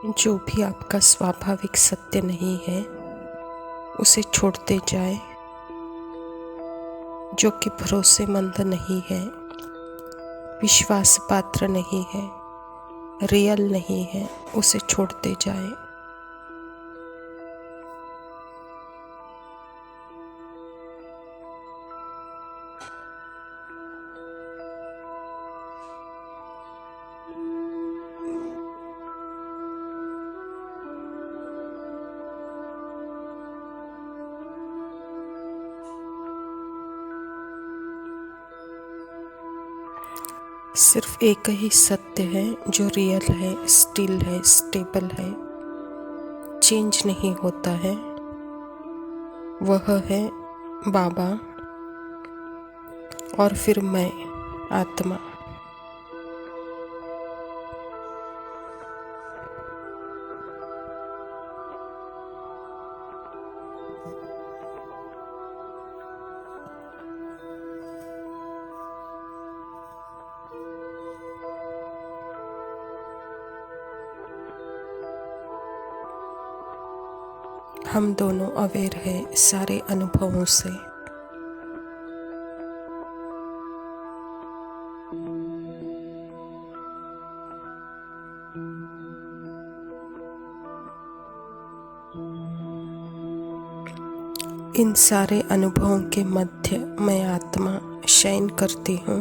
जो भी आपका स्वाभाविक सत्य नहीं है उसे छोड़ते जाए। जो कि भरोसेमंद नहीं है, विश्वास पात्र नहीं है, रियल नहीं है, उसे छोड़ते जाए। सिर्फ एक ही सत्य है जो रियल है, स्टिल है, स्टेबल है, चेंज नहीं होता है। वह है बाबा और फिर मैं, आत्मा। हम दोनों अवेयर हैं सारे अनुभवों से। इन सारे अनुभवों के मध्य मैं आत्मा शयन करती हूँ।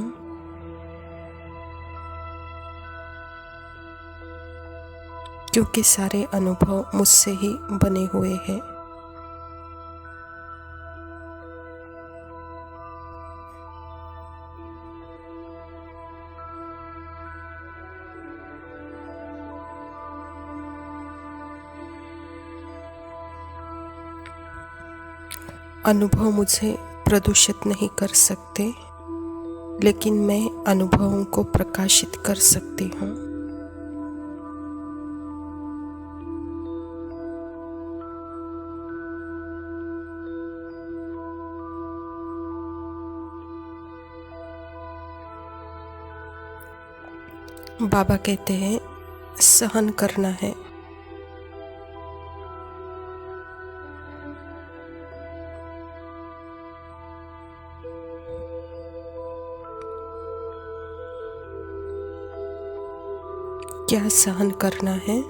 क्योंकि सारे अनुभव मुझसे ही बने हुए हैं। अनुभव मुझे प्रदूषित नहीं कर सकते, लेकिन मैं अनुभवों को प्रकाशित कर सकती हूँ। बाबा कहते हैं सहन करना है। क्या सहन करना है?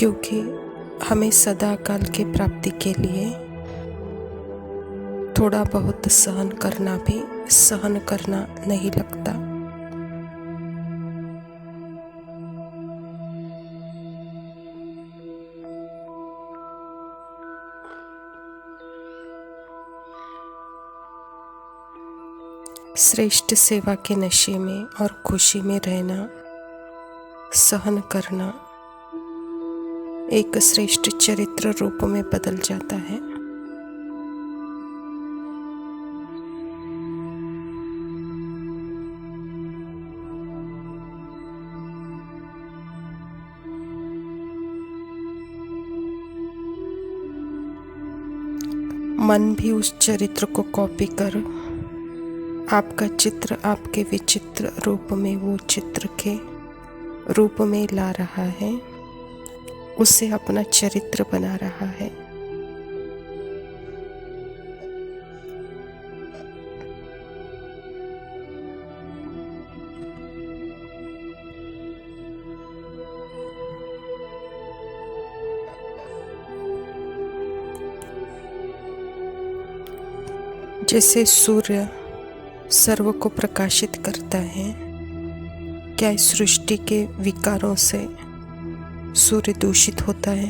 क्योंकि हमें सदा काल की प्राप्ति के लिए थोड़ा बहुत सहन करना भी सहन करना नहीं लगता। श्रेष्ठ सेवा के नशे में और खुशी में रहना, सहन करना एक श्रेष्ठ चरित्र रूप में बदल जाता है। मन भी उस चरित्र को कॉपी कर आपका चित्र आपके विचित्र रूप में वो चित्र के रूप में ला रहा है, उसे अपना चरित्र बना रहा है। जैसे सूर्य सर्व को प्रकाशित करता है, क्या इस सृष्टि के विकारों से सूर्य दूषित होता है?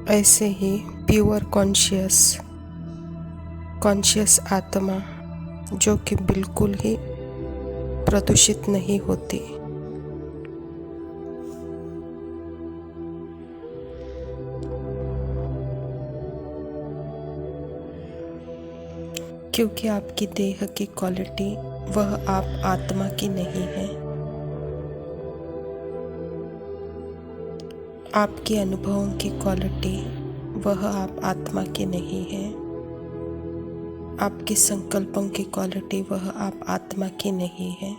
ऐसे ही प्योर कॉन्शियस आत्मा जो कि बिल्कुल ही प्रदूषित नहीं होती। क्योंकि आपकी देह की क्वालिटी वह आप आत्मा की नहीं है। आपके अनुभवों की क्वालिटी वह आप आत्मा की नहीं है। आपके संकल्पों की क्वालिटी वह आप आत्मा की नहीं है।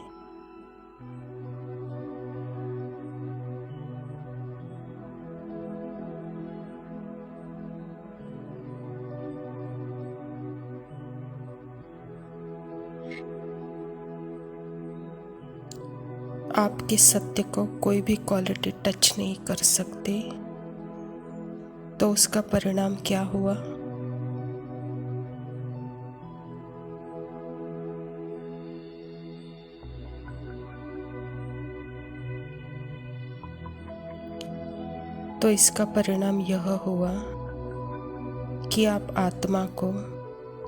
आपके सत्य को कोई भी क्वालिटी टच नहीं कर सकती, तो उसका परिणाम क्या हुआ? तो इसका परिणाम यह हुआ कि आप आत्मा को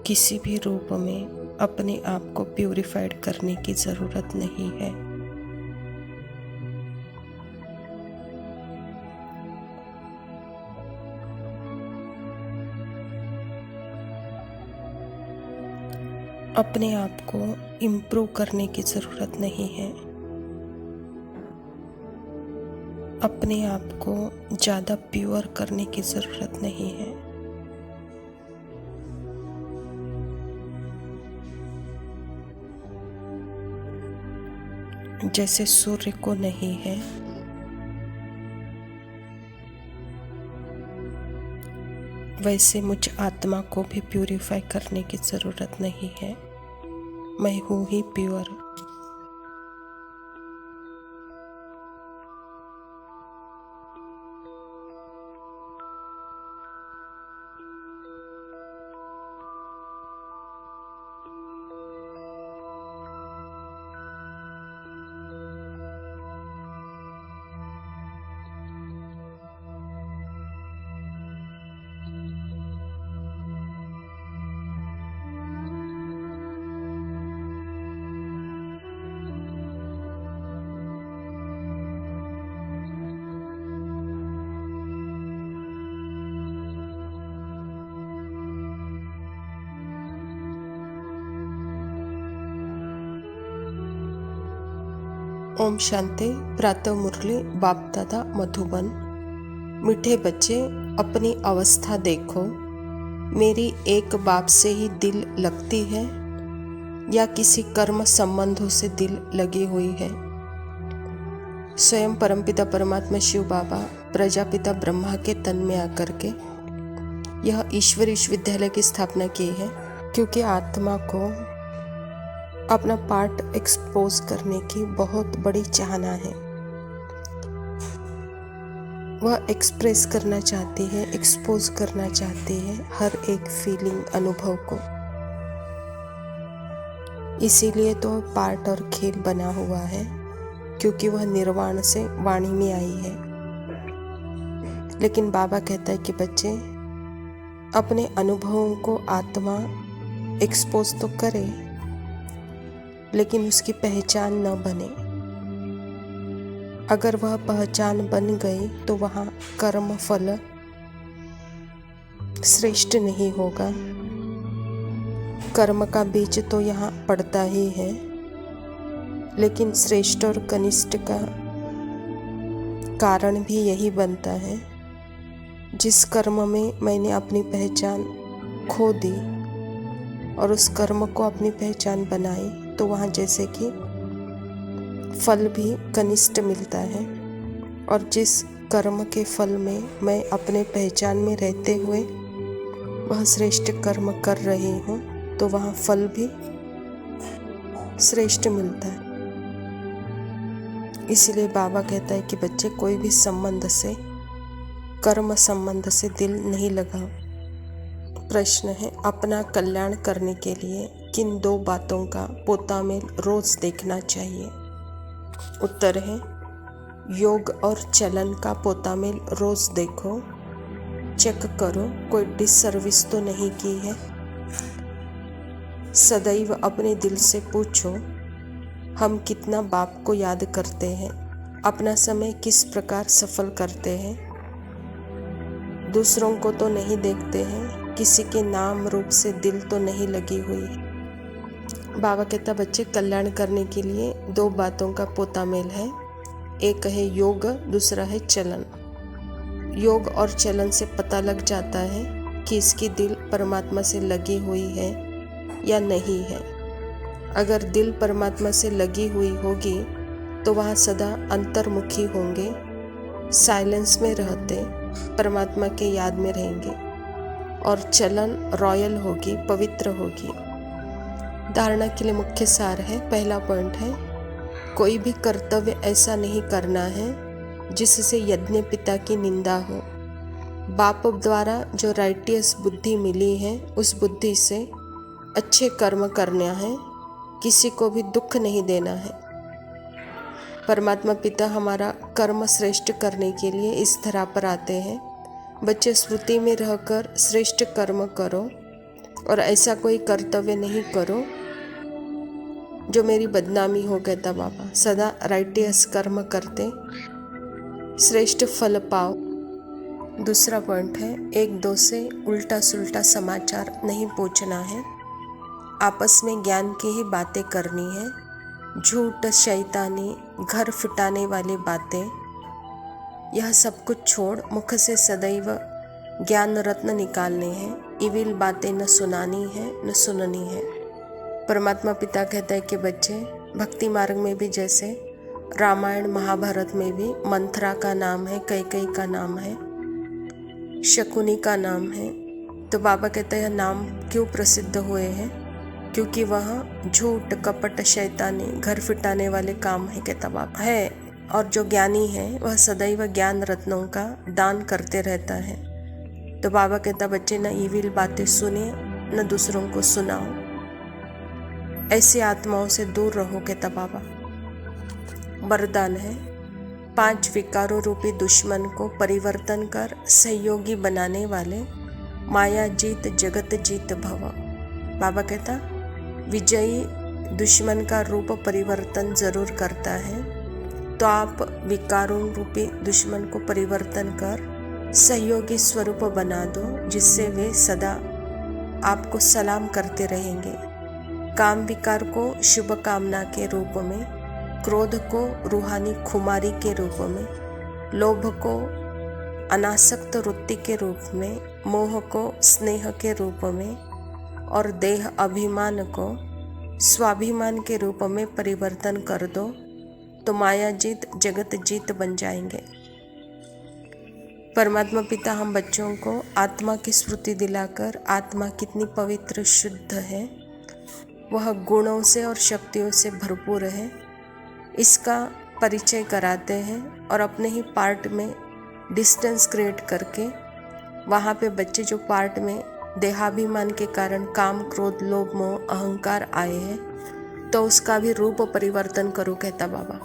किसी भी रूप में अपने आप को प्यूरिफाइड करने की ज़रूरत नहीं है। अपने आप को इम्प्रूव करने की ज़रूरत नहीं है। अपने आप को ज़्यादा प्योर करने की ज़रूरत नहीं है। जैसे सूर्य को नहीं है, वैसे मुझ आत्मा को भी प्यूरिफाई करने की ज़रूरत नहीं है। मैं हूँ ही प्योर। ओम शांति। प्रातः मुरली बाप दादा मधुबन। मीठे बच्चे, अपनी अवस्था देखो। मेरी एक बाप से ही दिल लगती है या किसी कर्म संबंधों से दिल लगी हुई है? स्वयं परमपिता परमात्मा शिव बाबा प्रजापिता ब्रह्मा के तन में आकर के यह ईश्वर विश्वविद्यालय की स्थापना की है, क्योंकि आत्मा को अपना पार्ट एक्सपोज करने की बहुत बड़ी चाहना है। वह एक्सप्रेस करना चाहती है, एक्सपोज करना चाहती है हर एक फीलिंग, अनुभव को। इसीलिए तो पार्ट और खेल बना हुआ है, क्योंकि वह निर्वाण से वाणी में आई है। लेकिन बाबा कहता है कि बच्चे, अपने अनुभवों को आत्मा एक्सपोज तो करे, लेकिन उसकी पहचान न बने। अगर वह पहचान बन गई तो वहाँ कर्म फल श्रेष्ठ नहीं होगा। कर्म का बीज तो यहाँ पड़ता ही है, लेकिन श्रेष्ठ और कनिष्ठ का कारण भी यही बनता है। जिस कर्म में मैंने अपनी पहचान खो दी और उस कर्म को अपनी पहचान बनाई, तो वहाँ जैसे कि फल भी कनिष्ठ मिलता है। और जिस कर्म के फल में मैं अपने पहचान में रहते हुए वह श्रेष्ठ कर्म कर रही हूँ, तो वहाँ फल भी श्रेष्ठ मिलता है। इसलिए बाबा कहता है कि बच्चे, कोई भी संबंध से, कर्म संबंध से दिल नहीं लगाओ। प्रश्न है, अपना कल्याण करने के लिए किन दो बातों का पोता में रोज देखना चाहिए? उत्तर है, योग और चलन का पोता में रोज देखो, चेक करो कोई डिससर्विस तो नहीं की है। सदैव अपने दिल से पूछो, हम कितना बाप को याद करते हैं, अपना समय किस प्रकार सफल करते हैं। दूसरों को तो नहीं देखते हैं, किसी के नाम रूप से दिल तो नहीं लगी हुई है। बाबा कहता बच्चे कल्याण करने के लिए दो बातों का पोता मेल है, एक है योग, दूसरा है चलन। योग और चलन से पता लग जाता है कि इसकी दिल परमात्मा से लगी हुई है या नहीं है। अगर दिल परमात्मा से लगी हुई होगी तो वहाँ सदा अंतर्मुखी होंगे, साइलेंस में रहते परमात्मा के याद में रहेंगे, और चलन रॉयल होगी, पवित्र होगी। धारणा के लिए मुख्य सार है, पहला पॉइंट है, कोई भी कर्तव्य ऐसा नहीं करना है जिससे यज्ञ पिता की निंदा हो। बाप द्वारा जो राइटियस बुद्धि मिली है उस बुद्धि से अच्छे कर्म करना है, किसी को भी दुख नहीं देना है। परमात्मा पिता हमारा कर्म श्रेष्ठ करने के लिए इस धरा पर आते हैं। बच्चे स्मृति में रहकर श्रेष्ठ कर्म करो और ऐसा कोई कर्तव्य नहीं करो जो मेरी बदनामी हो, कहता बाबा। सदा राइटियस कर्म करते श्रेष्ठ फल पाओ। दूसरा पॉइंट है, एक दो से उल्टा सुल्टा समाचार नहीं पूछना है, आपस में ज्ञान की ही बातें करनी है। झूठ, शैतानी, घर फिटाने वाली बातें, यह सब कुछ छोड़ मुख से सदैव ज्ञान रत्न निकालने हैं। इविल बातें न सुनानी है न सुननी है। परमात्मा पिता कहता है कि बच्चे भक्ति मार्ग में भी जैसे रामायण महाभारत में भी मंथरा का नाम है, कैकेयी का नाम है, शकुनी का नाम है, तो बाबा कहते हैं नाम क्यों प्रसिद्ध हुए हैं, क्योंकि वह झूठ, कपट, शैतानी, घर फिटाने वाले काम है, कहता बाबा है। और जो ज्ञानी है वह सदैव ज्ञान रत्नों का दान करते रहता है। तो बाबा कहता बच्चे न इविल बातें सुने न दूसरों को सुनाओ, ऐसी आत्माओं से दूर रहो, कहता बाबा। वरदान है, 5 विकारों रूपी दुश्मन को परिवर्तन कर सहयोगी बनाने वाले माया जीत जगत जीत भव। बाबा कहता विजयी दुश्मन का रूप परिवर्तन जरूर करता है, तो आप विकारों रूपी दुश्मन को परिवर्तन कर सहयोगी स्वरूप बना दो, जिससे वे सदा आपको सलाम करते रहेंगे। काम विकार को शुभ कामना के रूप में, क्रोध को रूहानी खुमारी के रूप में, लोभ को अनासक्त वृत्ति के रूप में, मोह को स्नेह के रूप में और देह अभिमान को स्वाभिमान के रूप में परिवर्तन कर दो, तो माया जीत जगत जीत बन जाएंगे। परमात्मा पिता हम बच्चों को आत्मा की स्मृति दिलाकर आत्मा कितनी पवित्र शुद्ध है, वह गुणों से और शक्तियों से भरपूर है, इसका परिचय कराते हैं। और अपने ही पार्ट में डिस्टेंस क्रिएट करके वहाँ पे बच्चे जो पार्ट में देहाभिमान के कारण काम, क्रोध, लोभ, मोह, अहंकार आए हैं, तो उसका भी रूप परिवर्तन करो, कहता बाबा।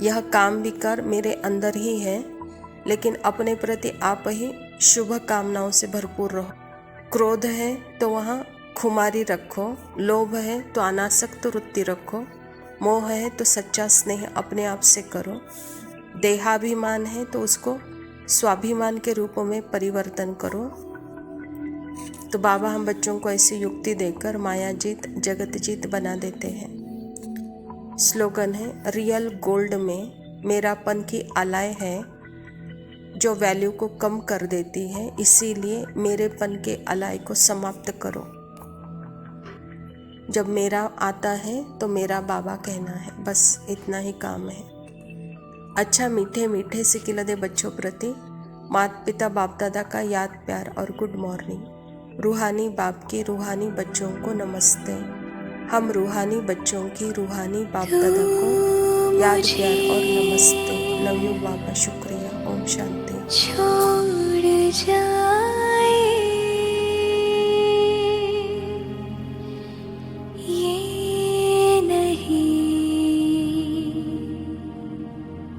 यह काम विकार मेरे अंदर ही है, लेकिन अपने प्रति आप ही शुभ कामनाओं से भरपूर रहो। क्रोध है तो वहाँ खुमारी रखो, लोभ है तो अनासक्त वृत्ति रखो, मोह है तो सच्चा स्नेह अपने आप से करो, देहाभिमान है तो उसको स्वाभिमान के रूप में परिवर्तन करो। तो बाबा हम बच्चों को ऐसी युक्ति देकर माया जीत जगत जीत बना देते हैं। स्लोगन है, रियल गोल्ड में मेरापन की अलाय है जो वैल्यू को कम कर देती है, इसीलिए मेरेपन के अलाय को समाप्त करो। जब मेरा आता है तो मेरा बाबा कहना है, बस इतना ही काम है। अच्छा मीठे मीठे से खिला दे बच्चों प्रति माता पिता बाप दादा का याद प्यार और गुड मॉर्निंग। रूहानी बाप के रूहानी बच्चों को नमस्ते। हम रूहानी बच्चों की रूहानी बाप दादा को याद प्यार और नमस्ते। लव यू बाबा, शुक्रिया, ओम शांति। छोड़ जाए ये नहीं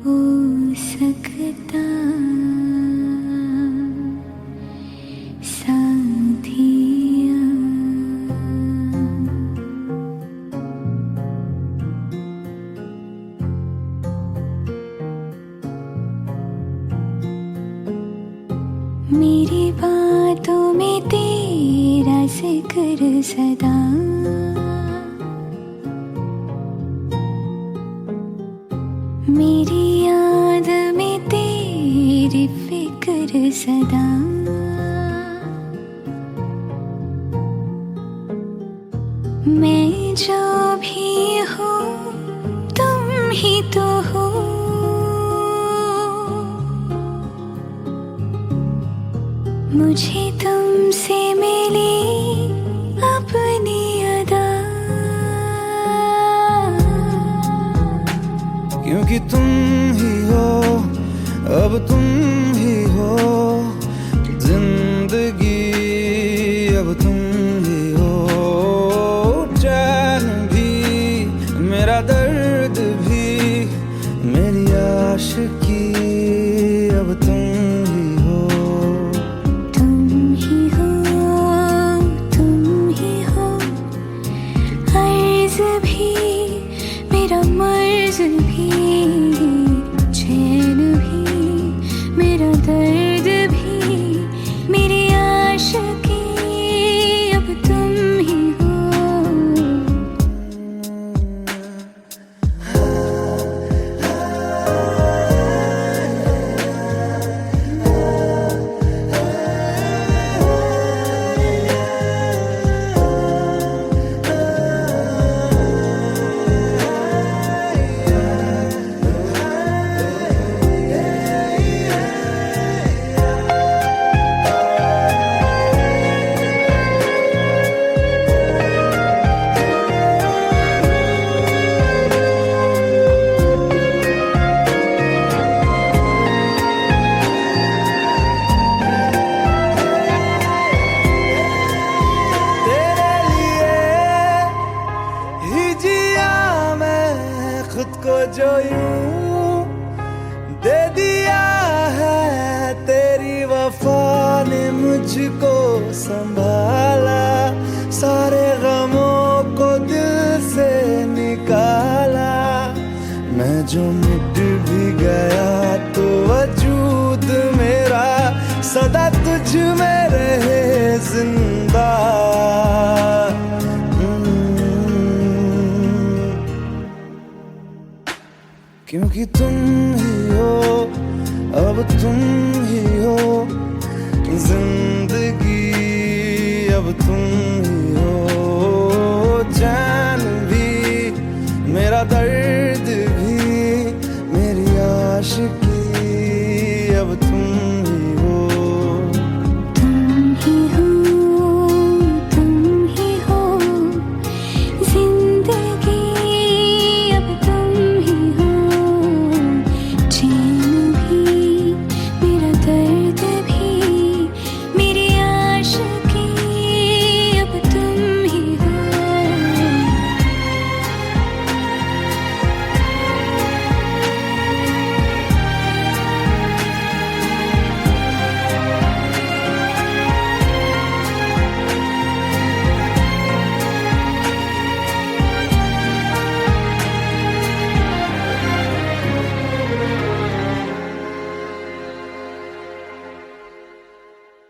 हो सकता, साथिया मेरी बातों में तेरा जिक्र सदा, मेरी याद में तेरी फिक्र सदा। मैं जो भी हूँ तुम ही तो हो, मुझे तुमसे मिली अपनी अदा। क्योंकि तुम ही हो, अब तुम ही हो जिंदगी, अब तुम ही हो चैन भी, मेरा दर्द भी, मेरी आशिकी, अब तुम ही हो। तुम ही हो, तुम ही हो, अर्ज भी मेरा मर्ज भी, चैन भी मेरा दर्द भी, मेरी आशिकी, अब तुम ही हो। खुद को जो यूं दे दिया है, तेरी वफा ने मुझको संभाला, सारे गमों को दिल से निकाला। मैं जो मिट भी गया तो वजूद मेरा सदा तुझ में रहे जिंदा। क्योंकि तुम ही हो, अब तुम ही हो जिंदगी, अब तुम ही हो चैन भी, मेरा दर्द